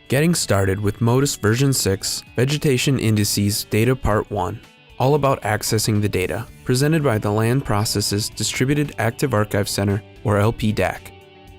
Getting started with MODIS version 6, Vegetation Indices Data Part 1. All about accessing the data, presented by the Land Processes Distributed Active Archive Center, or LP DAAC.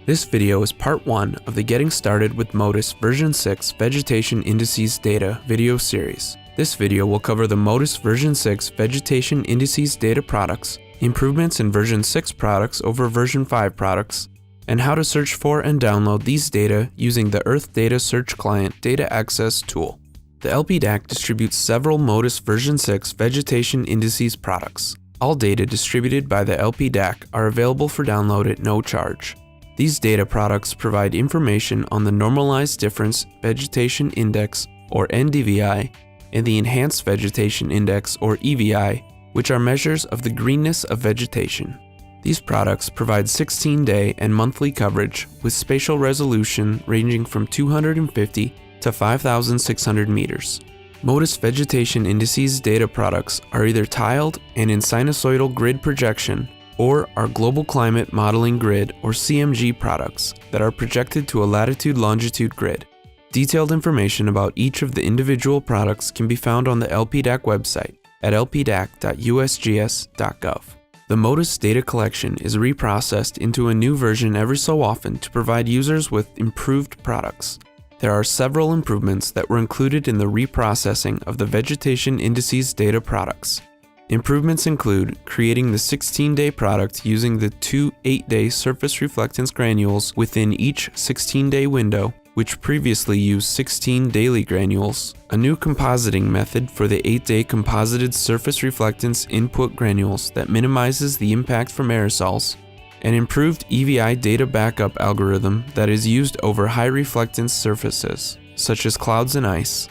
This video is part 1 of the Getting Started with MODIS version 6 Vegetation Indices Data video series. This video will cover the MODIS version 6 Vegetation Indices Data products, improvements in version 6 products over version 5 products, and how to search for and download these data using the Earth Data Search Client Data Access tool. The LP DAAC distributes several MODIS version 6 Vegetation Indices products. All data distributed by the LP DAAC are available for download at no charge. These data products provide information on the Normalized Difference Vegetation Index, or NDVI, and the Enhanced Vegetation Index, or EVI, which are measures of the greenness of vegetation. These products provide 16-day and monthly coverage with spatial resolution ranging from 250 to 5,600 meters. MODIS Vegetation Indices data products are either tiled and in sinusoidal grid projection, or are Global Climate Modeling Grid, or CMG products that are projected to a latitude-longitude grid. Detailed information about each of the individual products can be found on the LP DAAC website at lpdaac.usgs.gov. The MODIS data collection is reprocessed into a new version every so often to provide users with improved products. There are several improvements that were included in the reprocessing of the Vegetation Indices data products. Improvements include creating the 16-day product using the two 8-day surface reflectance granules within each 16-day window, which previously used 16 daily granules, a new compositing method for the 8-day composited surface reflectance input granules that minimizes the impact from aerosols, an improved EVI data backup algorithm that is used over high reflectance surfaces, such as clouds and ice,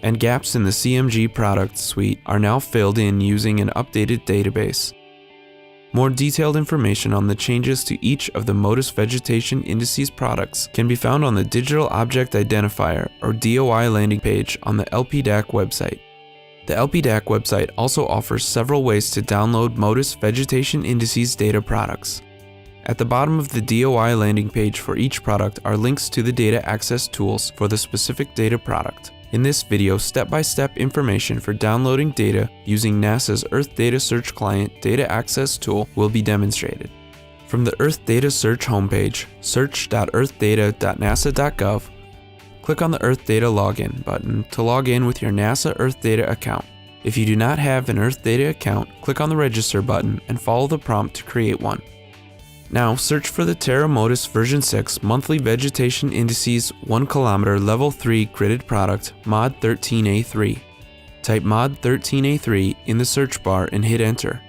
and gaps in the CMG product suite are now filled in using an updated database. More detailed information on the changes to each of the MODIS Vegetation Indices products can be found on the Digital Object Identifier, or DOI landing page on the LP DAAC website. The LP DAAC website also offers several ways to download MODIS Vegetation Indices data products. At the bottom of the DOI landing page for each product are links to the data access tools for the specific data product. In this video, step-by-step information for downloading data using NASA's Earth Data Search Client Data Access tool will be demonstrated. From the Earth Data Search homepage, search.earthdata.nasa.gov, click on the Earth Data Login button to log in with your NASA Earth Data account. If you do not have an Earth Data account, click on the Register button and follow the prompt to create one. Now, search for the Terra MODIS version 6 Monthly Vegetation Indices 1 km Level 3 Gridded Product MOD 13A3. Type MOD 13A3 in the search bar and hit Enter.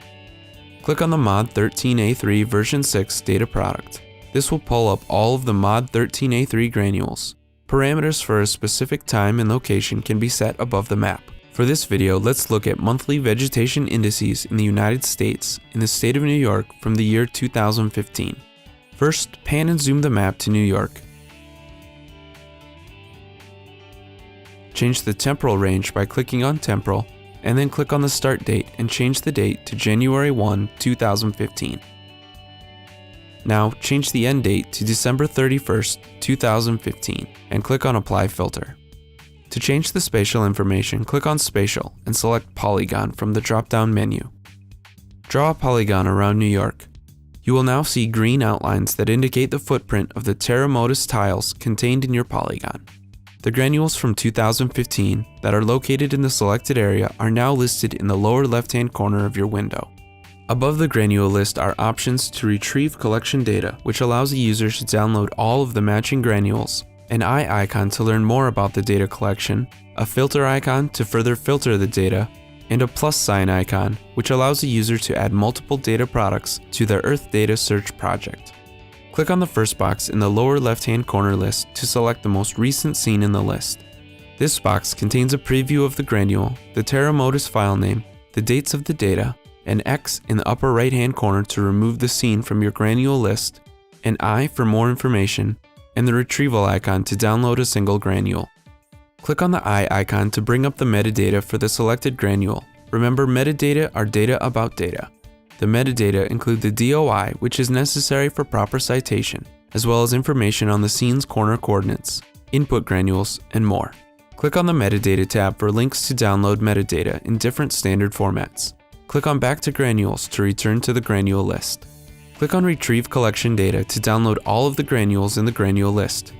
Click on the MOD 13A3 version 6 data product. This will pull up all of the MOD 13A3 granules. Parameters for a specific time and location can be set above the map. For this video, let's look at monthly vegetation indices in the United States in the state of New York from the year 2015. First, pan and zoom the map to New York. Change the temporal range by clicking on Temporal, and then click on the start date and change the date to January 1, 2015. Now, change the end date to December 31st, 2015, and click on Apply Filter. To change the spatial information, click on Spatial and select Polygon from the drop-down menu. Draw a polygon around New York. You will now see green outlines that indicate the footprint of the Terra MODIS tiles contained in your polygon. The granules from 2015 that are located in the selected area are now listed in the lower left-hand corner of your window. Above the granule list are options to retrieve collection data, which allows a user to download all of the matching granules, an eye icon to learn more about the data collection, a filter icon to further filter the data, and a plus sign icon, which allows a user to add multiple data products to their Earth Data Search project. Click on the first box in the lower left-hand corner list to select the most recent scene in the list. This box contains a preview of the granule, the Terra MODIS file name, the dates of the data, an X in the upper right-hand corner to remove the scene from your granule list, an I for more information, and the retrieval icon to download a single granule. Click on the eye icon to bring up the metadata for the selected granule. Remember, metadata are data about data. The metadata include the DOI, which is necessary for proper citation, as well as information on the scene's corner coordinates. input granules, and more. Click on the Metadata tab for links to download metadata in different standard formats. Click on Back to Granules to return to the granule list. Click on Retrieve Collection Data to download all of the granules in the granule list.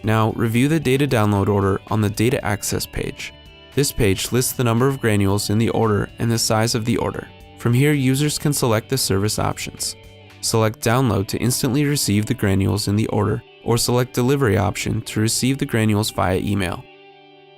Now, review the data download order on the Data Access page. This page lists the number of granules in the order and the size of the order. From here, users can select the service options. Select Download to instantly receive the granules in the order, or select Delivery option to receive the granules via email.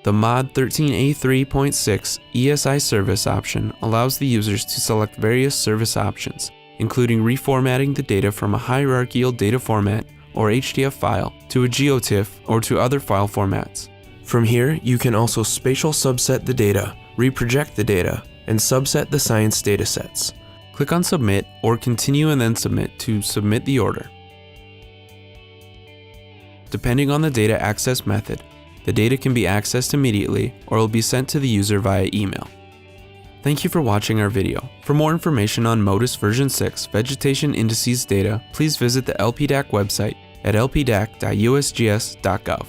The Mod 13A3.6 ESI service option allows the users to select various service options, including reformatting the data from a hierarchical data format or HDF file to a GeoTIFF or to other file formats. From here, you can also spatial subset the data, reproject the data, and subset the science datasets. Click on Submit or Continue and then Submit to submit the order. Depending on the data access method, the data can be accessed immediately or will be sent to the user via email. Thank you for watching our video. For more information on MODIS version 6 Vegetation Indices data, please visit the LP DAAC website at lpdaac.usgs.gov.